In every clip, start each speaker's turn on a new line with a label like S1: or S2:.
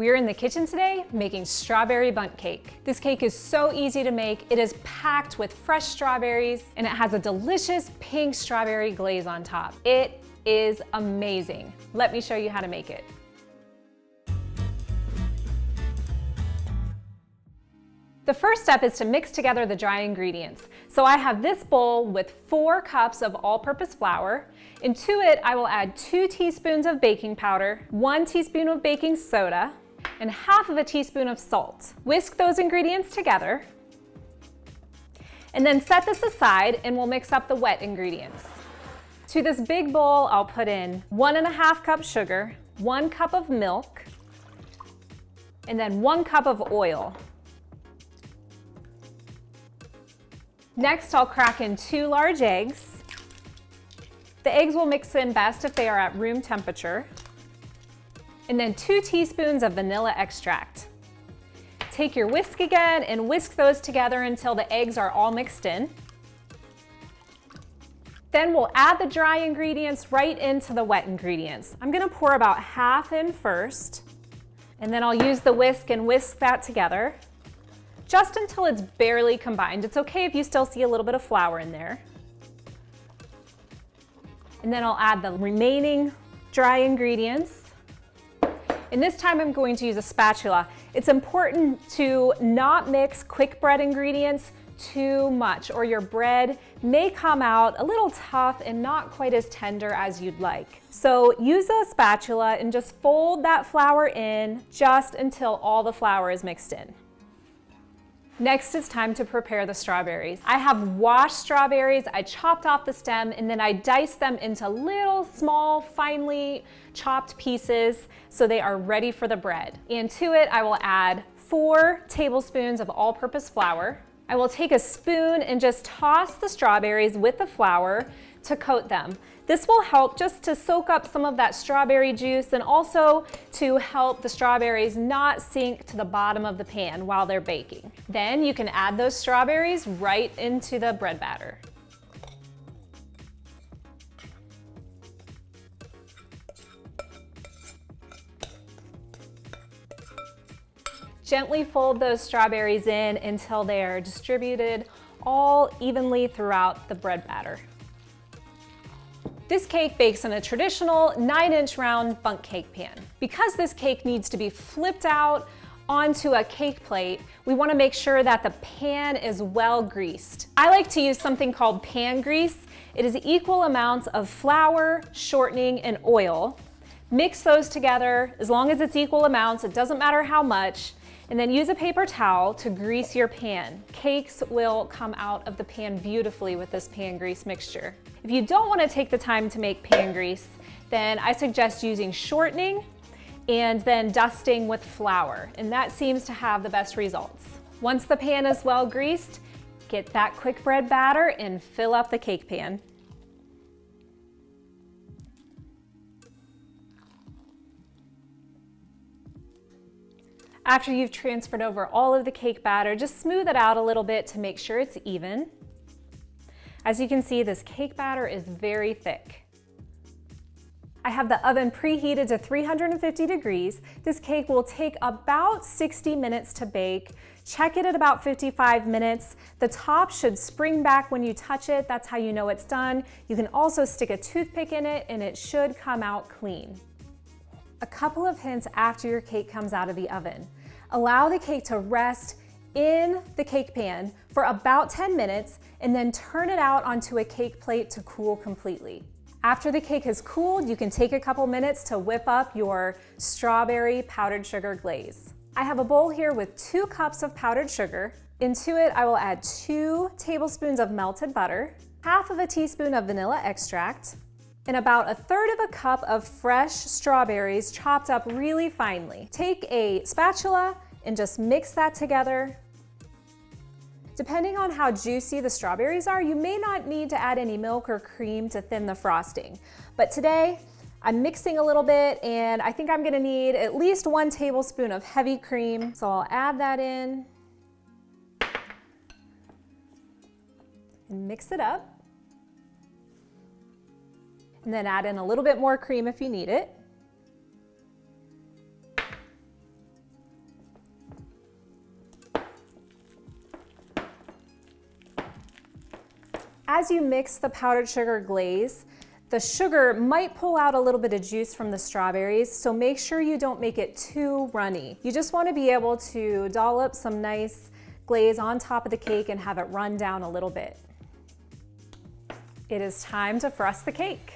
S1: We're in the kitchen today making strawberry bundt cake. This cake is so easy to make. It is packed with fresh strawberries and it has a delicious pink strawberry glaze on top. It is amazing. Let me show you how to make it. The first step is to mix together the dry ingredients. So I have this bowl with 4 cups of all-purpose flour. Into it, I will add 2 teaspoons of baking powder, 1 teaspoon of baking soda, and half of a teaspoon of salt. Whisk those ingredients together, and then set this aside and we'll mix up the wet ingredients. To this big bowl, I'll put in 1½ cup sugar, 1 cup of milk, and then 1 cup of oil. Next, I'll crack in 2 large eggs. The eggs will mix in best if they are at room temperature. And then 2 teaspoons of vanilla extract. Take your whisk again and whisk those together until the eggs are all mixed in. Then we'll add the dry ingredients right into the wet ingredients. I'm gonna pour about half in first, and then I'll use the whisk and whisk that together just until it's barely combined. It's okay if you still see a little bit of flour in there. And then I'll add the remaining dry ingredients. And this time I'm going to use a spatula. It's important to not mix quick bread ingredients too much, or your bread may come out a little tough and not quite as tender as you'd like. So use a spatula and just fold that flour in just until all the flour is mixed in. Next, it's time to prepare the strawberries. I have washed strawberries, I chopped off the stem, and then I diced them into little, small, finely chopped pieces so they are ready for the bread. And to it, I will add 4 tablespoons of all-purpose flour. I will take a spoon and just toss the strawberries with the flour to coat them. This will help just to soak up some of that strawberry juice and also to help the strawberries not sink to the bottom of the pan while they're baking. Then you can add those strawberries right into the bread batter. Gently fold those strawberries in until they are distributed all evenly throughout the bread batter. This cake bakes in a traditional 9-inch round bundt cake pan. Because this cake needs to be flipped out onto a cake plate, we want to make sure that the pan is well greased. I like to use something called pan grease. It is equal amounts of flour, shortening, and oil. Mix those together as long as it's equal amounts. It doesn't matter how much. And then use a paper towel to grease your pan. Cakes will come out of the pan beautifully with this pan grease mixture. If you don't want to take the time to make pan grease, then I suggest using shortening and then dusting with flour, and that seems to have the best results. Once the pan is well greased, get that quick bread batter and fill up the cake pan. After you've transferred over all of the cake batter, just smooth it out a little bit to make sure it's even. As you can see, this cake batter is very thick. I have the oven preheated to 350 degrees. This cake will take about 60 minutes to bake. Check it at about 55 minutes. The top should spring back when you touch it. That's how you know it's done. You can also stick a toothpick in it and it should come out clean. A couple of hints after your cake comes out of the oven. Allow the cake to rest in the cake pan for about 10 minutes and then turn it out onto a cake plate to cool completely. After the cake has cooled, you can take a couple minutes to whip up your strawberry powdered sugar glaze. I have a bowl here with 2 cups of powdered sugar. Into it, I will add 2 tablespoons of melted butter, half of a teaspoon of vanilla extract, and about 1/3 of a cup of fresh strawberries chopped up really finely. Take a spatula and just mix that together. Depending on how juicy the strawberries are, you may not need to add any milk or cream to thin the frosting. But today, I'm mixing a little bit and I think I'm gonna need at least 1 tablespoon of heavy cream. So I'll add that in and mix it up. And then add in a little bit more cream if you need it. As you mix the powdered sugar glaze, the sugar might pull out a little bit of juice from the strawberries, so make sure you don't make it too runny. You just want to be able to dollop some nice glaze on top of the cake and have it run down a little bit. It is time to frost the cake.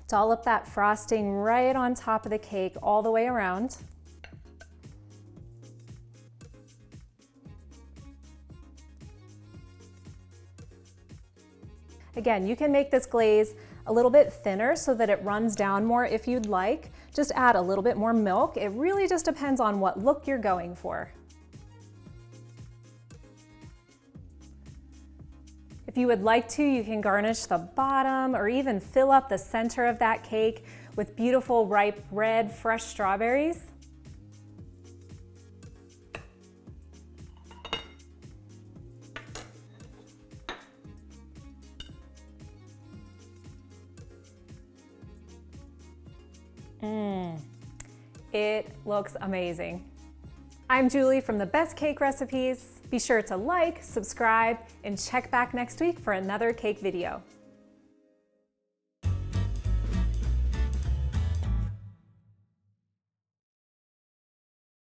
S1: Dollop that frosting right on top of the cake all the way around. Again, you can make this glaze a little bit thinner so that it runs down more if you'd like. Just add a little bit more milk. It really just depends on what look you're going for. If you would like to, you can garnish the bottom or even fill up the center of that cake with beautiful ripe red fresh strawberries. It looks amazing. I'm Julie from The Best Cake Recipes. Be sure to like, subscribe, and check back next week for another cake video.